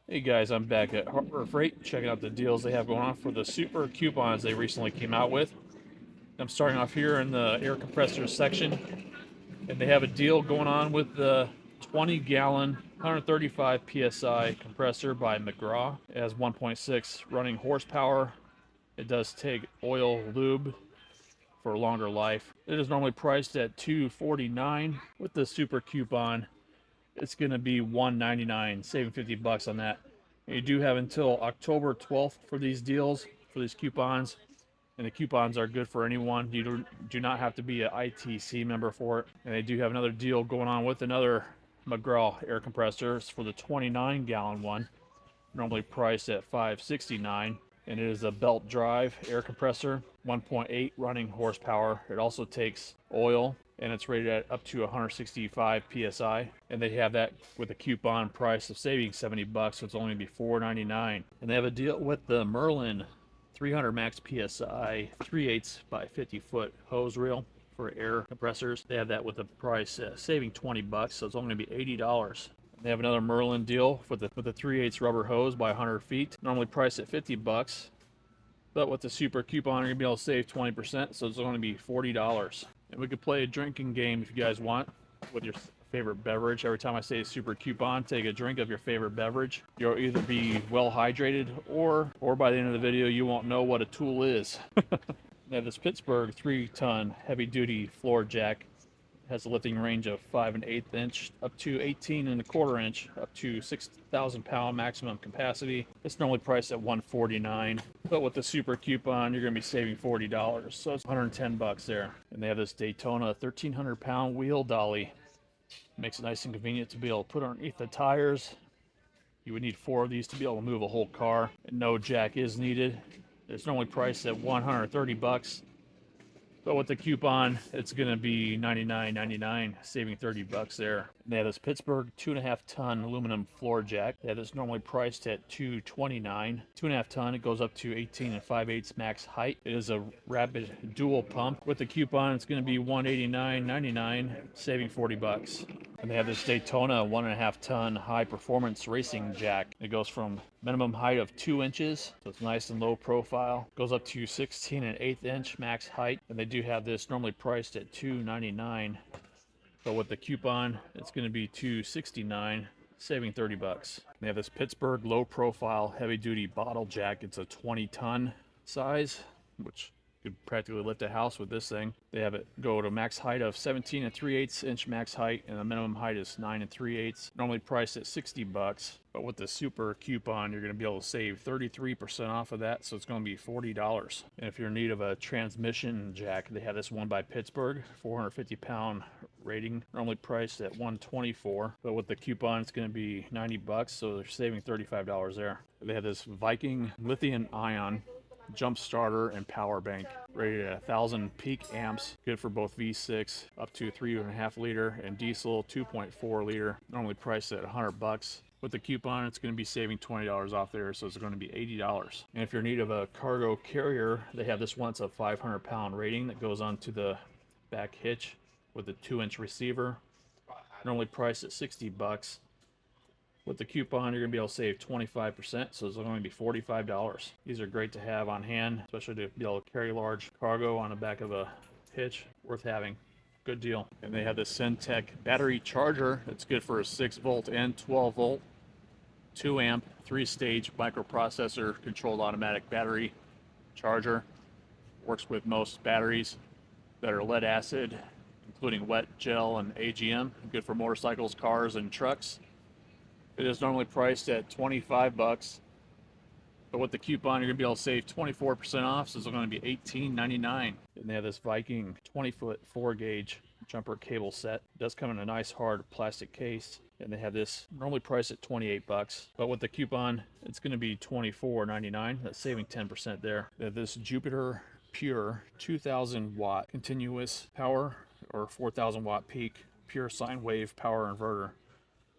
Hey guys, I'm back at Harbor Freight checking out the deals they have going on for the super coupons they recently came out with. I'm starting off here in the air compressors section, and they have a deal going on with the 20-gallon 135 psi compressor by McGraw. It has 1.6 running horsepower. It does take oil lube for a longer life. It is normally priced at $249. With the super coupon, it's going to be $199, saving $50 on that. And you do have until October 12th for these deals, for these coupons. And the coupons are good for anyone. You do not have to be an ITC member for it. And they do have another deal going on with another McGraw air compressors for the 29-gallon one, normally priced at $569. And it is a belt drive air compressor, 1.8 running horsepower. It also takes oil, and it's rated at up to 165 psi. And they have that with a coupon price of saving $70, so it's only going to be $4.99. And they have a deal with the Merlin 300 max psi 3/8 by 50 foot hose reel for air compressors. They have that with a price saving $20, so it's only going to be $80. They have another Merlin deal with the 3/8 rubber hose by 100 feet, normally priced at $50, but with the super coupon, you're gonna be able to save 20%, so it's going to be $40. And we could play a drinking game if you guys want with your favorite beverage. Every time I say super coupon, take a drink of your favorite beverage. You'll either be well hydrated, or by the end of the video, you won't know what a tool is. They have this Pittsburgh 3-ton heavy-duty floor jack. Has a lifting range of 5 1/8 inch up to 18 1/4 inch, up to 6,000 pound maximum capacity. It's normally priced at $149, but with the super coupon, you're going to be saving $40, so it's $110 there. And they have this Daytona 1,300 pound wheel dolly. Makes it nice and convenient to be able to put underneath the tires. You would need 4 of these to be able to move a whole car, and no jack is needed. It's normally priced at $130. But with the coupon, it's going to be $99.99, saving $30 there. And they have this Pittsburgh 2.5-ton aluminum floor jack. They have this normally priced at $229. 2.5 ton, it goes up to 18 5/8 max height. It is a rapid dual pump. With the coupon, it's going to be $189.99, saving $40. And they have this Daytona 1.5-ton high performance racing jack. It goes from minimum height of 2 inches, so it's nice and low profile. Goes up to 16 1/8 inch max height. And they do have this normally priced at $299, but with the coupon, it's going to be $269, saving $30. They have this Pittsburgh low profile heavy duty bottle jack. It's a 20-ton size, which could practically lift a house with this thing. They have it go to max height of 17 3/8 inch max height, and the minimum height is 9 3/8. Normally priced at $60, but with the super coupon, you're going to be able to save 33% off of that, so it's going to be $40. And if you're in need of a transmission jack, they have this one by Pittsburgh, 450 pound rating, normally priced at $124, but with the coupon, it's going to be $90, so they're saving $35 there. They have this Viking lithium ion jump starter and power bank, rated at 1,000 peak amps, good for both V6 up to 3.5 liter and diesel 2.4 liter, normally priced at $100. With the coupon, it's going to be saving $20 off there, so it's going to be $80. And if you're in need of a cargo carrier, they have this one. It's a 500 pound rating that goes onto the back hitch with a 2-inch receiver, normally priced at $60. With the coupon, you're going to be able to save 25%, so it's only going to be $45. These are great to have on hand, especially to be able to carry large cargo on the back of a hitch. Worth having. Good deal. And they have this Syntec battery charger. It's good for a 6-volt and 12-volt, 2-amp, 3-stage microprocessor controlled automatic battery charger. Works with most batteries that are lead acid, including wet gel and AGM. Good for motorcycles, cars, and trucks. It is normally priced at $25, but with the coupon, you're going to be able to save 24% off, so it's going to be $18.99. And they have this Viking 20-foot 4-gauge jumper cable set. It does come in a nice hard plastic case, and they have this normally priced at $28, but with the coupon, it's going to be $24.99. That's saving 10% there. They have this Jupiter Pure 2,000 watt continuous power, or 4,000 watt peak pure sine wave power inverter.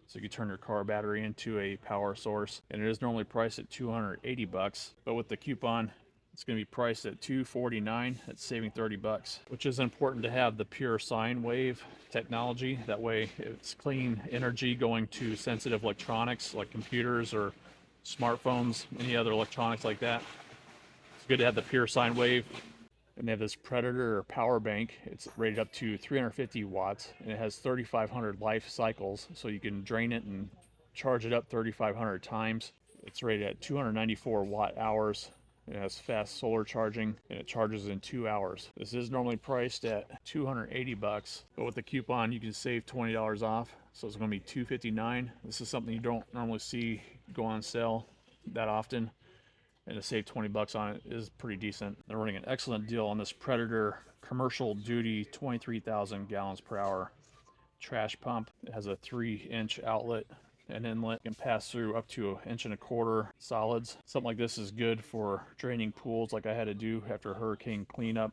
So you can turn your car battery into a power source, and it is normally priced at $280, but with the coupon, it's going to be priced at $249. That's saving $30, which is important to have the pure sine wave technology. That way, it's clean energy going to sensitive electronics like computers or smartphones, any other electronics like that. It's good to have the pure sine wave. And they have this Predator power bank. It's rated up to 350 watts, and it has 3,500 life cycles, so you can drain it and charge it up 3,500 times. It's rated at 294 watt hours. It has fast solar charging, and it charges in 2 hours. This is normally priced at $280, but with the coupon you can save $20 off, so it's going to be $259. This is something you don't normally see go on sale that often, and to save 20 bucks on it is pretty decent. They're running an excellent deal on this Predator commercial duty 23,000 gallons per hour trash pump. It has a 3-inch outlet and inlet. It can pass through up to 1.25 inches solids. Something like this is good for draining pools like I had to do after hurricane cleanup.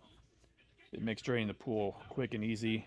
It makes draining the pool quick and easy,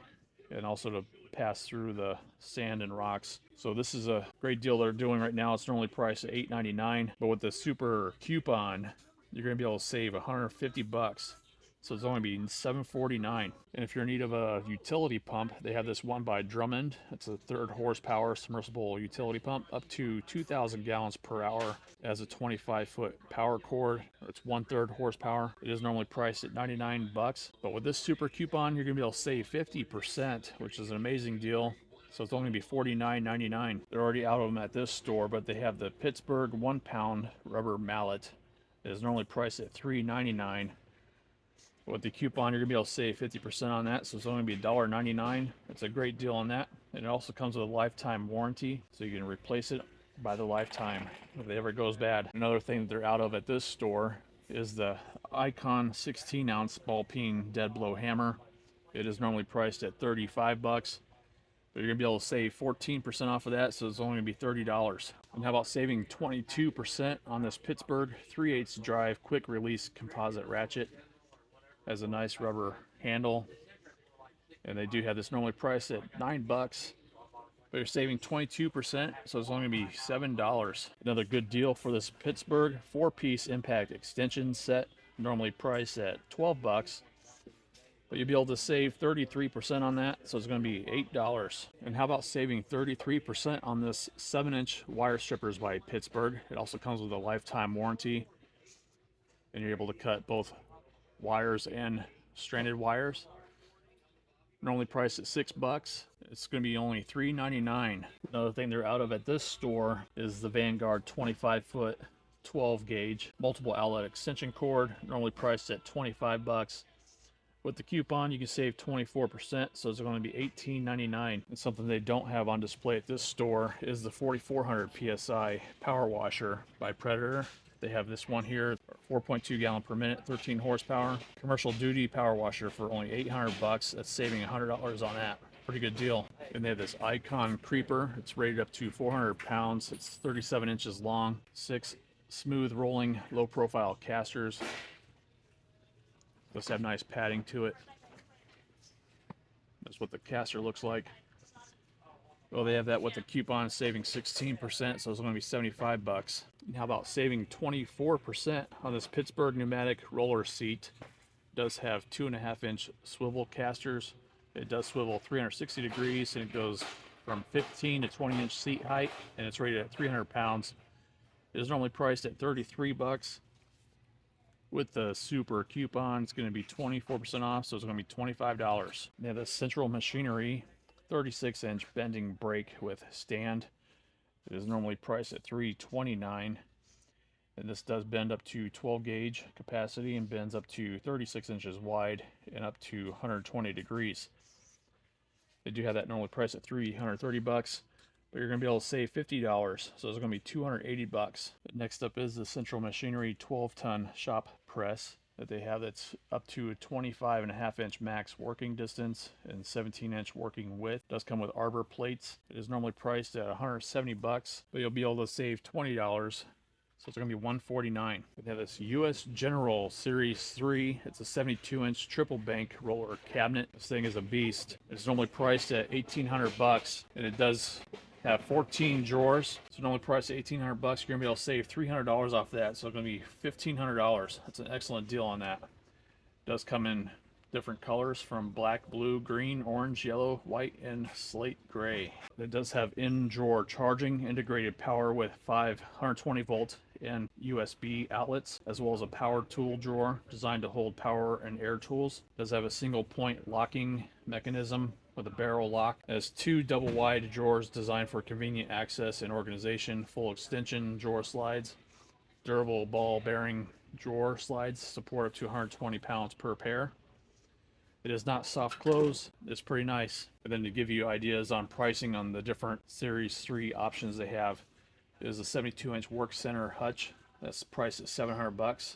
and also to pass through the sand and rocks. So this is a great deal they're doing right now. It's normally priced at $8.99, but with the super coupon, you're going to be able to save 150 bucks. So it's only be $7.49. And if you're in need of a utility pump, they have this one by Drummond. It's a 3rd horsepower submersible utility pump, up to 2,000 gallons per hour. It has a 25-foot power cord. It's 1/3 horsepower. It is normally priced at 99 bucks, but with this super coupon, you're gonna be able to save 50%, which is an amazing deal. So it's only gonna be $49.99. They're already out of them at this store, but they have the Pittsburgh 1-pound rubber mallet. It is normally priced at $3.99. With the coupon, you're gonna be able to save 50% on that, so it's only gonna be $1.99. It's a great deal on that, and it also comes with a lifetime warranty, so you can replace it by the lifetime if it ever goes bad. Another thing that they're out of at this store is the Icon 16-ounce ball peen dead blow hammer. It is normally priced at 35 bucks, but you're gonna be able to save 14% off of that, so it's only gonna be $30. And how about saving 22% on this Pittsburgh 3/8 drive quick release composite ratchet? Has a nice rubber handle, and they do have this normally priced at 9 bucks, but you're saving 22%, so it's only gonna be $7. Another good deal for this Pittsburgh 4-piece impact extension set, normally priced at 12 bucks, but you'll be able to save 33% on that, so it's gonna be $8. And how about saving 33% on this 7-inch wire strippers by Pittsburgh? It also comes with a lifetime warranty, and you're able to cut both wires and stranded wires. Normally priced at 6 bucks. It's going to be only $3.99. Another thing they're out of at this store is the Vanguard 25-foot 12 gauge multiple outlet extension cord, normally priced at 25 bucks. With the coupon, you can save 24%, so it's going to be $18.99. And something they don't have on display at this store is the 4,400 PSI power washer by Predator. They have this one here, 4.2 gallon per minute, 13 horsepower, commercial duty power washer for only 800 bucks. That's saving $100 on that. Pretty good deal. And they have this Icon creeper. It's rated up to 400 pounds. It's 37 inches long, 6 smooth rolling, low profile casters. Does have nice padding to it. That's what the caster looks like. Well, they have that with the coupon, saving 16%, so it's going to be 75 bucks. And how about saving 24% on this Pittsburgh pneumatic roller seat? It does have 2.5-inch swivel casters. It does swivel 360 degrees, and it goes from 15 to 20-inch seat height, and it's rated at 300 pounds. It is normally priced at 33 bucks. With the super coupon, it's going to be 24% off, so it's going to be $25. They have the Central Machinery 36-inch bending brake with stand. It is normally priced at $329, and this does bend up to 12 gauge capacity and bends up to 36 inches wide and up to 120 degrees. They do have that normally priced at $330, but you're going to be able to save $50, so it's going to be $280. Next up is the Central Machinery 12-ton shop press that they have, that's up to a 25.5-inch max working distance and 17-inch working width. It does come with arbor plates. It is normally priced at $170, but you'll be able to save $20, so it's going to be $149. They have this US General Series 3. It's a 72-inch triple bank roller cabinet. This thing is a beast. It's normally priced at $1,800, and it does have 14 drawers. So normally priced at $1,800. You're gonna be able to save $300 off that, so it's gonna be $1,500. That's an excellent deal on that. It does come in different colors from black, blue, green, orange, yellow, white, and slate gray. It does have in-drawer charging, integrated power with 120 volt and USB outlets, as well as a power tool drawer designed to hold power and air tools. It does have a single point locking mechanism with a barrel lock. It has 2 double wide drawers designed for convenient access and organization, full extension drawer slides, durable ball bearing drawer slides, support up to 120 pounds per pair. It is not soft close. It's pretty nice. And then to give you ideas on pricing on the different Series 3 options they have, it is a 72-inch work center hutch. That's priced at $700.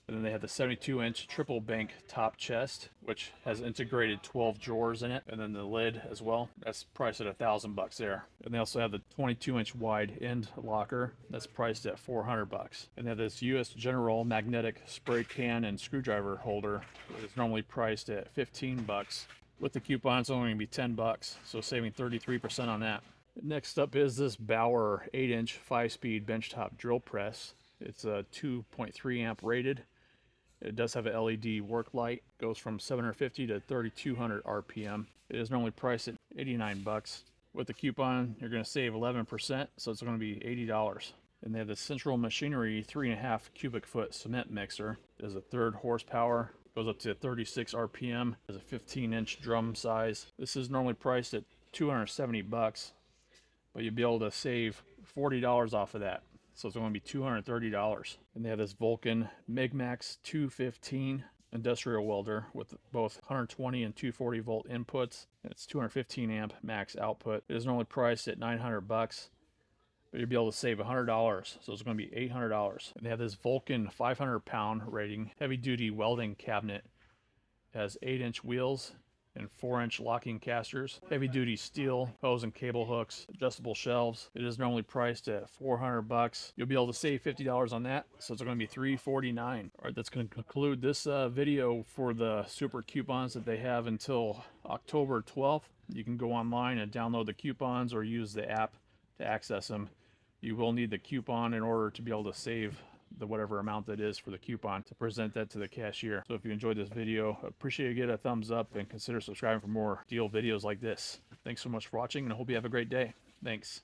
And then they have the 72-inch triple bank top chest, which has integrated 12 drawers in it, and then the lid as well. That's priced at $1,000 there. And they also have the 22-inch wide end locker. That's priced at $400. And they have this U.S. General magnetic spray can and screwdriver holder. It's normally priced at $15. With the coupon, it's only going to be $10, so saving 33% on that. Next up is this Bauer 8-inch 5-speed benchtop drill press. It's a 2.3 amp rated. It does have an LED work light. Goes from 750 to 3200 RPM. It is normally priced at $89. With the coupon, you're going to save 11%, so it's going to be $80. And they have the Central Machinery 3.5 cubic foot cement mixer. It has a 3rd horsepower. Goes up to 36 RPM. Has a 15-inch drum size. This is normally priced at $270, but you'll be able to save $40 off of that. So it's going to be $230. And they have this Vulcan Megmax 215 industrial welder with both 120 and 240 volt inputs. And it's 215 amp max output. It is normally priced at $900, but you'll be able to save $100. So it's going to be $800. And they have this Vulcan 500 pound rating heavy duty welding cabinet. It has 8-inch wheels and 4-inch locking casters, heavy duty steel hose and cable hooks, adjustable shelves. It is normally priced at $400. You'll be able to save $50 on that, so it's going to be $349. All right, that's going to conclude this video for the super coupons that they have until October 12th. You can go online and download the coupons or use the app to access them. You will need the coupon in order to be able to save the whatever amount that is for the coupon to present that to the cashier. So if you enjoyed this video, appreciate you get a thumbs up and consider subscribing for more deal videos like this. Thanks so much for watching, and I hope you have a great day. Thanks.